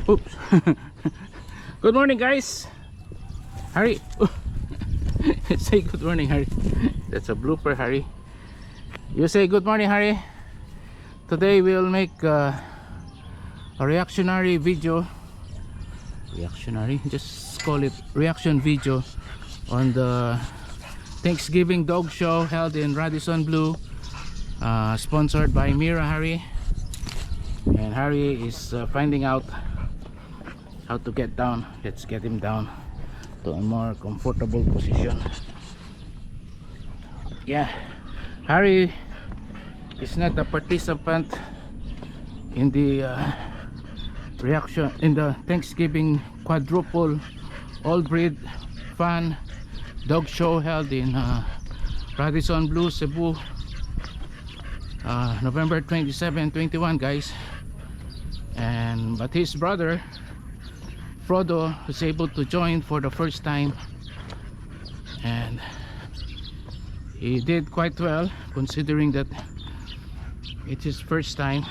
Oops. Good morning, guys. Harry. Say good morning, Harry. That's a blooper, Harry. You say good morning, Harry. Today we'll make a reactionary video. Just call it reaction video on the Thanksgiving dog show held in Radisson Blue, sponsored by Mera, Harry. And Harry is finding out how to get down. Let's get him down to a more comfortable position. Yeah, Harry is not a participant in the reaction in the Thanksgiving quadruple all breed fun dog show held in Radisson Blue, Cebu, November 27, 21, guys. But his brother Frodo was able to join for the first time, and he did quite well considering that it's his first time.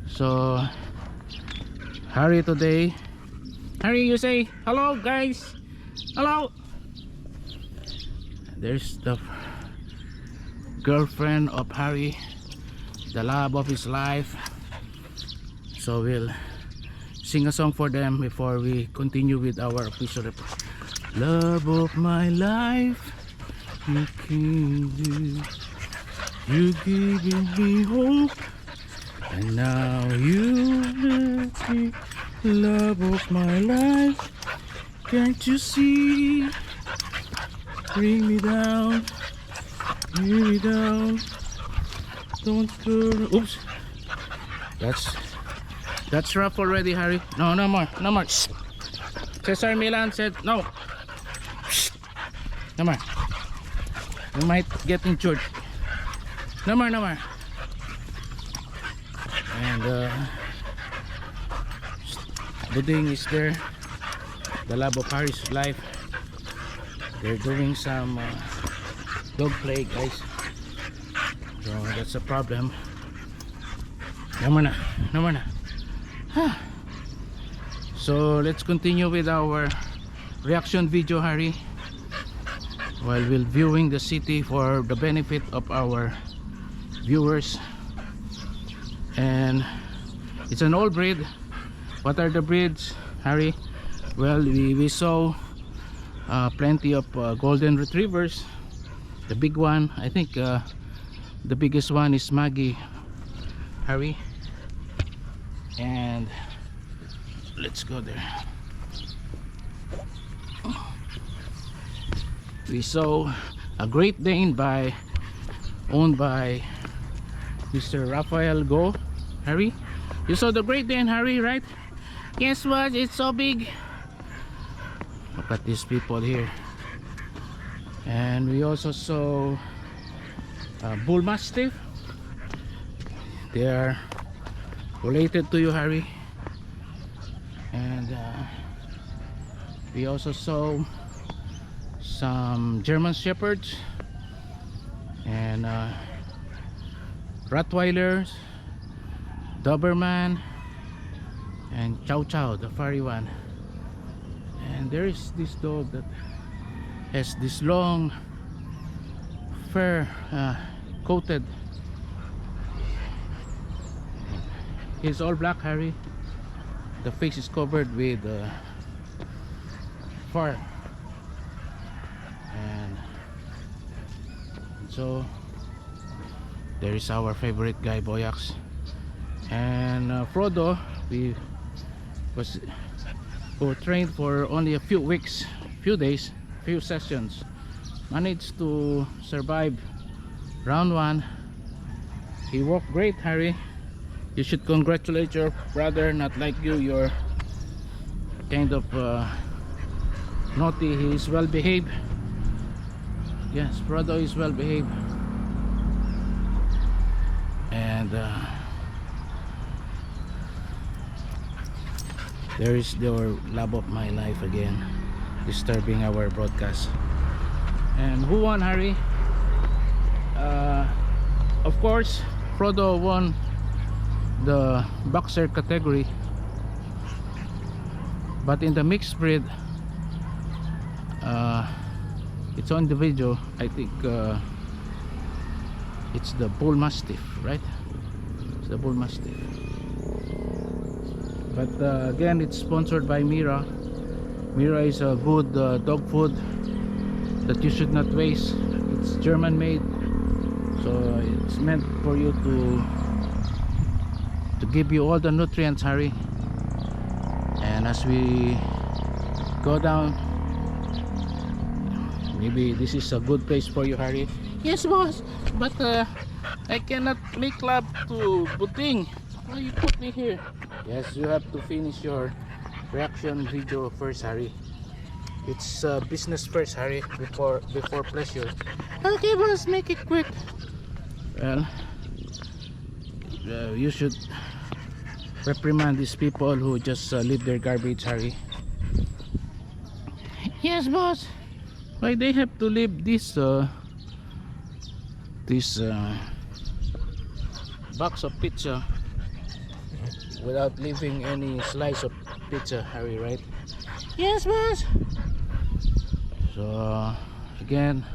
So Harry today, Harry, you say hello, guys. Hello. There's the girlfriend of Harry, the love of his life. So we'll sing a song for them before we continue with our official report. Love of my life, you giving me hope, and now you let me. Love of my life, can't you see? Bring me down, don't go. Oops, that's rough already, Harry. No more. Cesar Milan said no. No more. You might get injured. No more. And Buding is there, the love of Harry's life. They're doing some dog play, guys. So that's a problem. No more. So let's continue with our reaction video, Harry, while we're viewing the city for the benefit of our viewers. And it's an old breed. What are the breeds, Harry? Well, we saw plenty of golden retrievers. The big one, I think the biggest one is Maggie, Harry. And let's go there. We saw a Great Dane owned by Mr. Raphael Go, Harry. You saw the Great Dane, Harry, right? Guess what? It's so big. Look at these people here. And we also saw a Bull Mastiff. They are related to you, Harry. And we also saw some German Shepherds and Rottweilers, Doberman, and Chow Chow, the furry one. And there is this dog that has this long fur coated. He's all black, Harry. The face is covered with fur. And so there is our favorite guy, Boyax. And Frodo, we were trained for only a few weeks, few days, few sessions. Managed to survive round one. He walked great, Harry. You should congratulate your brother, not like you. You're kind of naughty. He is well behaved. Yes, Frodo is well behaved. And there is the love of my life again, disturbing our broadcast. And who won, Harry? Of course, Frodo won the boxer category. But in the mixed breed, it's on the video. I think it's the bull mastiff, right? It's the bull mastiff. But again, it's sponsored by Mera. Mera is a good dog food that you should not waste. It's German made, so it's meant for you to give you all the nutrients, Harry. And as we go down, maybe this is a good place for you, Harry. Yes, boss, but I cannot make love to Buting. Why you put me here? Yes, you have to finish your reaction video first, Harry. It's business first, Harry, before pleasure. Okay, boss, make it quick. Well, you should reprimand these people who just leave their garbage, Harry. Yes, boss. Why they have to leave this box of pizza without leaving any slice of pizza, Harry, right? Yes, boss. So again,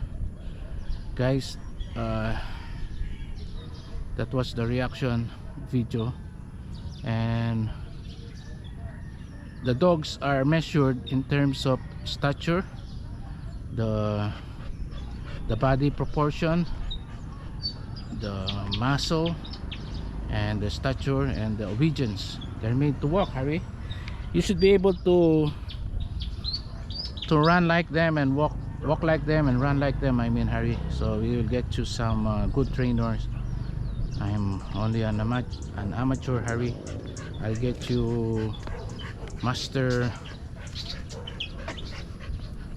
guys, that was the reaction video, and the dogs are measured in terms of stature, the body proportion, the muscle, and the stature, and the obedience. They're made to walk, Harry. You should be able to run like them and walk like them and run like them, I mean, Harry. So we will get you some good trainers. I'm only an amateur, Harry. I'll get you master,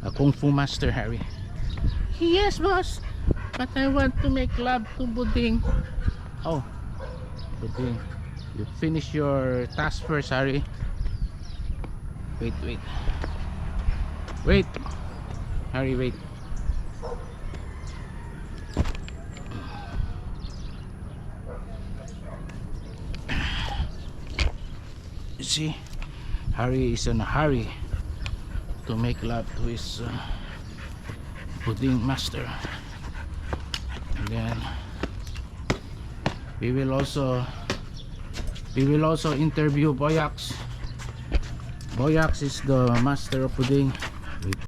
a kung fu master, Harry. Yes, boss, but I want to make love to Buding. Oh, Buding, you finish your task first, Harry. Wait, Harry, wait. You see, Harry is in a hurry to make love to his pudding master. And then we will also interview Boyax. Boyax is the master of pudding.